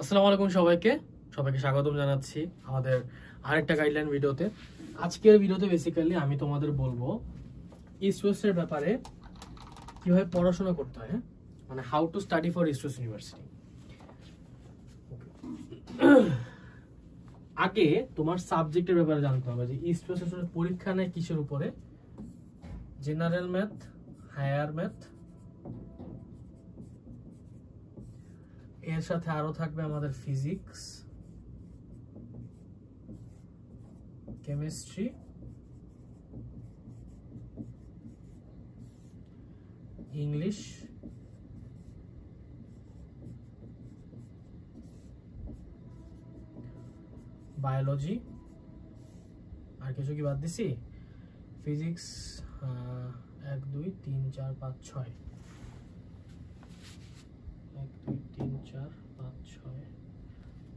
আসসালামু আলাইকুম সবাইকে স্বাগতম জানাচ্ছি আমাদের আরেকটা গাইডলাইন ভিডিওতে। আজকের ভিডিওতে বেসিক্যালি আমি তোমাদের বলবো ইস্ট ওয়েস্টের ব্যাপারে কিভাবে পড়াশোনা করতে হয়, মানে how to study for east West university. আগে তোমার সাবজেক্টের ব্যাপারে জানতে হবে যে ইস্ট ওয়েস্ট আসলে পরীক্ষা নেয় কিসের উপরে, জেনারেল ম্যাথ, হায়ার ম্যাথ, এর সাথে আরো থাকবে আমাদের ফিজিক্স, কেমিস্ট্রি, ইংলিশ, বায়োলজি, আর কিছু কি বাদ দিছি? ফিজিক্স 1 2 3 4 5 6, 1 2 3 4 5 6,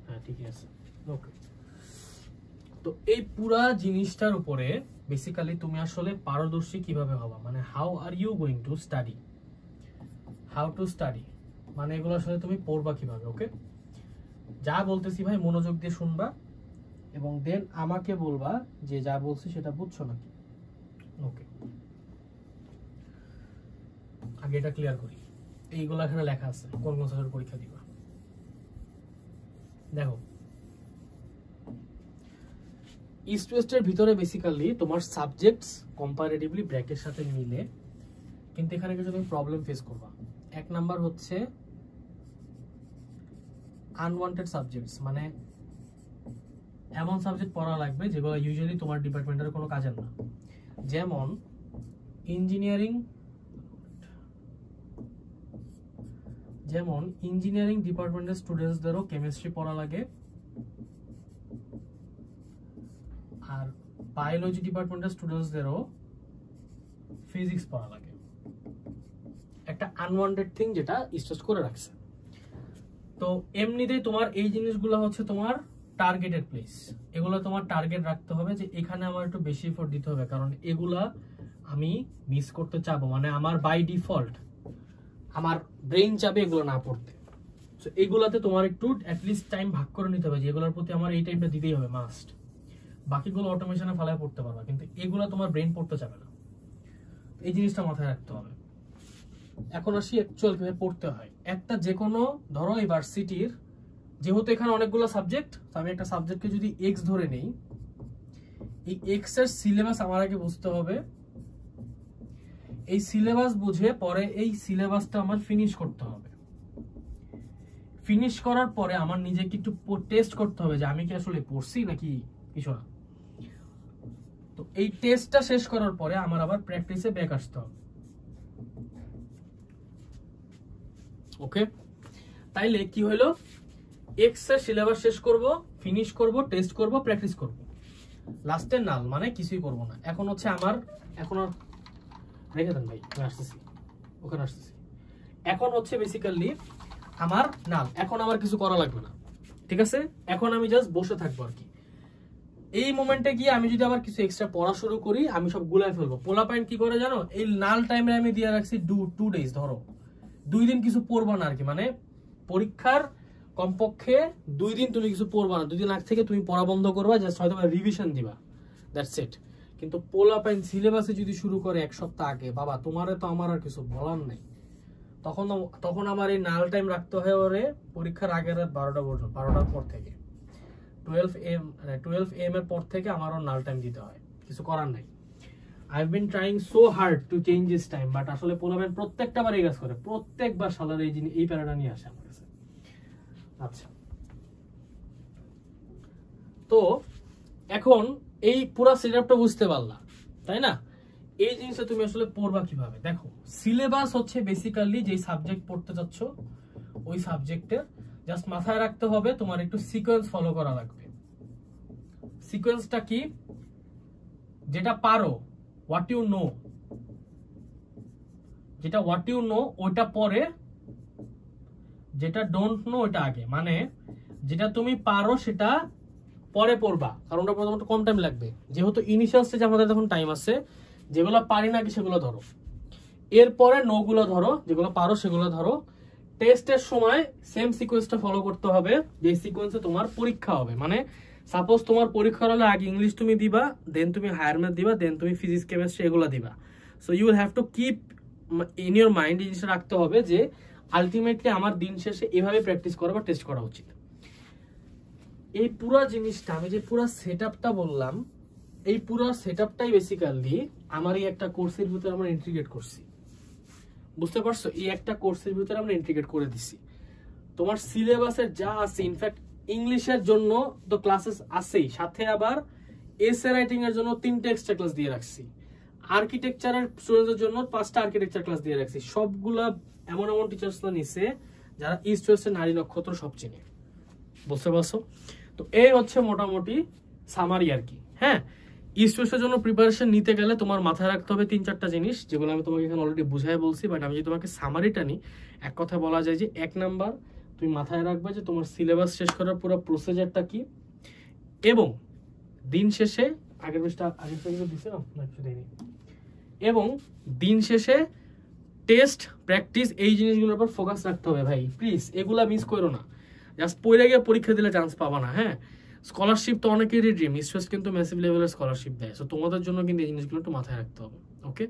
হ্যাঁ ঠিক আছে, ওকে। তো এই পুরা জিনিসটার উপরে বেসিক্যালি তুমি আসলে পারদর্শী কিভাবে হবা, মানে how are you going to study, how to study, মানে এগুলো আসলে তুমি পড়বা কিভাবে। ওকে, যা বলতেছি ভাই মনোযোগ দিয়ে শুনবা এবং দেন আমাকে বলবা যে যা বলছি সেটা বুঝছো নাকি। ওকে, আগে এটা ক্লিয়ার করি। এইগুলো এখানে লেখা আছে কোন কোন সাবজেক্টের পরীক্ষা দিবা। দেখো, ইস্ট ওয়েস্টের ভিতরে বেসিক্যালি তোমার সাবজেক্টস কম্পারেটিভলি ব্র্যাকের সাথে মিলে, কিন্তু এখানে কিছু তুমি প্রবলেম ফেস করবা। এক নাম্বার হচ্ছে আনওয়ান্টেড সাবজেক্টস, মানে এমন সাবজেক্ট পড়া লাগবে যেগুলো ইউজুয়ালি তোমার ডিপার্টমেন্টের কোনো কাজের না। যেমন ইঞ্জিনিয়ারিং ডিপার্টমেন্টের স্টুডেন্টসদেরও কেমিস্ট্রি পড়া লাগে, আর বায়োলজি ডিপার্টমেন্টের স্টুডেন্টসদেরও ফিজিক্স পড়া লাগে। একটা আনওয়ান্টেড থিং যেটা স্ট্রেস করে রাখছে। তো এমনিতেই তোমার এই জিনিসগুলো হচ্ছে তোমার টার্গেটেড প্লেস, এগুলো তোমার টার্গেট রাখতে হবে যে এখানে আমার একটু বেশি এফোর্ট দিতে হবে, কারণ এগুলা আমি মিস করতে চাবো, মানে আমার বাই ডিফল্ট আমার ব্রেইন চাবে এগুলো না পড়তে। সো এগুলাতে তোমার একটু অ্যাটলিস্ট টাইম ভাগ করে নিতে হবে যে এগুলোর প্রতি আমার এই টাইমটা দিতেই হবে মাস্ট। বাকিগুলো অটোমেশনে ফালায় পড়তে পারবা, কিন্তু এগুলো তোমার ব্রেইন পড়তে চাবে না। এই জিনিসটা মাথায় রাখতে হবে। এখন আসি অ্যাকচুয়াল কিভাবে পড়তে হয়। একটা যে কোনো ধরো ইউনিভার্সিটির, যেহেতু এখানে অনেকগুলো সাবজেক্ট, আমি একটা সাবজেক্টকে যদি এক্স ধরে নেই, এই এক্স এর সিলেবাস আমার আগে বুঝতে হবে। এই সিলেবাস বুঝে পরে এই সিলেবাসটা আমার ফিনিশ করতে হবে। ফিনিশ করার পরে আমার নিজেকে একটু টেস্ট করতে হবে যে আমি কি আসলে পড়ছি নাকি কিছু না। তো এই টেস্টটা শেষ করার পরে আমার আবার প্র্যাকটিসে ব্যাক আসতে হবে। ওকে, তাইলে কি হলো, এক্স এর সিলেবাস শেষ করব, ফিনিশ করব, টেস্ট করব, প্র্যাকটিস করব, লাস্টে নাল, মানে কিছুই করব না। এখন হচ্ছে আমার, এখন আর রেখে দেন ভাই, আমি আসতেছি, ওখানে আসতেছি। এখন হচ্ছে বেসিক্যালি আমার নাল, এখন আমার কিছু করা লাগবে না, ঠিক আছে? এখন আমি জাস্ট বসে থাকবো আর কি। এই মোমেন্টে গিয়ে আমি যদি আবার কিছু এক্সট্রা পড়া শুরু করি, আমি সব গুলাই ফেলবো। পোলা পয়েন্ট কি করে জানো, এই নাল টাইমে আমি দিয়ে রাখছি 2 days, ধরো 2 দিন কিছু পড়বা না আর কি, মানে পরীক্ষার কমপক্ষে 2 দিন তুমি কিছু পড়বা না। 2 দিন আগ থেকে তুমি পড়া বন্ধ করবা, জাস্ট হয়তো রিভিশন দিবা, দ্যাটস ইট। কিন্তু পোলা পয়েন্ট সিলেবাসে যদি শুরু করে 1 সপ্তাহ আগে, বাবা তোমারে তো আমার আর কিছু বলার নাই। তখন আমার এই নাল টাইম রাখতে হয় ওরে পরীক্ষার আগের রাত 12টা পর্যন্ত, 12টার পর থেকে 12 AM এর পর থেকে আমারও নাল টাইম দিতে হয়, কিছু করার নাই। I've been trying so hard to change this time, but আসলে পোলাবেন প্রত্যেকটা বার এই কাজ করে, প্রত্যেকবার শালার এই প্যারাটা নিয়ে আসে আমার কাছে। আচ্ছা, তো এখন এই পুরো সেটআপটা বুঝতে পারলা, তাই না? এই জিনিসটা তুমি আসলে পড়বা কিভাবে। দেখো, সিলেবাস হচ্ছে বেসিক্যালি যে সাবজেক্ট পড়তে যাচ্ছ ওই সাবজেক্টের জাস্ট মাথায় রাখতে হবে, তোমার একটু সিকোয়েন্স ফলো করা লাগবে। সিকোয়েন্সটা কি? যেটা পারো, হোয়াট ইউ নো, যেটা হোয়াট ইউ নো ওইটা পরে, যেটা ডোন্ট নো ওইটা আগে। মানে যেটা তুমি পারো সেটা পরে পড়বা, কারণ ওটা প্রথমত কম টাইম লাগবে, যেহেতু ইনিশিয়াল স্টেজে আমাদের তখন টাইম আছে। যেগুলো পারি না কি সেগুলো ধরো, এরপরে নো গুলো ধরো, যেগুলো পারো সেগুলো ধরো, টেস্টের সময় সেম সিকোয়েন্সটা ফলো করতে হবে যে সিকোয়েন্সে তোমার পরীক্ষা হবে। মানে সাপোজ তোমার পরীক্ষার হলে আগে ইংলিশ তুমি দিবা, দেন তুমি হায়ার ম্যাথ দিবা, দেন তুমি ফিজিক্স কেমিস্ট্রি এগুলো দিবা। So you will have to keep in your mind, এই জিনিসটা রাখতে হবে যে আলটিমেটলি আমার দিন শেষে এভাবে প্র্যাকটিস করা বা টেস্ট করা উচিত। এই পুরো জিনিসটা আমি যে পুরো সেটআপটা বললাম, এই পুরো সেটআপটাই বেসিক্যালি আমার এই একটা কোর্সের ভিতরে আমরা ইন্টিগ্রেট করছি। বুঝতে পারছো? এই একটা কোর্সের ভিতরে আমরা ইন্টিগ্রেট করে দিছি। তোমার সিলেবাসের যা আছে, ইনফ্যাক্ট ইংলিশের জন্য তো ক্লাসেস আছেই, সাথে আবার এসে রাইটিং এর জন্য 3টা এক্সট্রা ক্লাস দিয়ে রাখছি, আর্কিটেকচারের স্টুডেন্টদের জন্য 5টা আর্কিটেকচার ক্লাস দিয়ে রাখছি। সবগুলা এমন এমন টিচার্সরা নিছে যারা ইস্ট ওয়েস্টের নারী নক্ষত্র সব চিনে। বুঝতে পারছো? তো এই হচ্ছে মোটামুটি সামারি আর কি। হ্যাঁ, ইস্ট ওয়েস্টের জন্য প্রিপারেশন নিতে গেলে তোমার মাথায় রাখতে হবে 3-4টা জিনিস, যেগুলো আমি তোমাকে এখানে অলরেডি বুঝাই বলছি। বাট আমি যদি তোমাকে সামারিটা নিই, এক কথা বলা যায় যে 1 নাম্বার তুমি মাথায় রাখবে যে তোমার সিলেবাস শেষ করার পুরো প্রসিজারটা কি, এবং দিন শেষে আগের পৃষ্ঠা দিছে না, এবং দিন শেষে টেস্ট প্র্যাকটিস এই জিনিসগুলোর উপর ফোকাস রাখতে হবে ভাই। প্লিজ এগুলা মিস করো না, জাস্ট পড়ে গিয়ে পরীক্ষা দিলে চান্স পাবা না। হ্যাঁ, স্কলারশিপ তো অনেকেরই ড্রিম, ইস্ট কিন্তু ম্যাসিভ লেভেলের স্কলারশিপ দেয়। সো তোমাদের জন্য কিন্তু এই জিনিসগুলো একটু মাথায় রাখতে হবে। ওকে,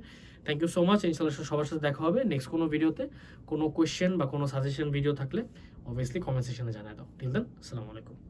থ্যাংক ইউ সো মাচ। ইনশাআল্লাহ সবার সাথে দেখা হবে নেক্সট কোনো ভিডিওতে। কোনো কোয়েশ্চেন বা কোনো সাজেশন ভিডিও থাকলে অবভিয়াসলি কমেন্ট সেকশনে জানাই দাও। টিল দেন, আসসালামু আলাইকুম।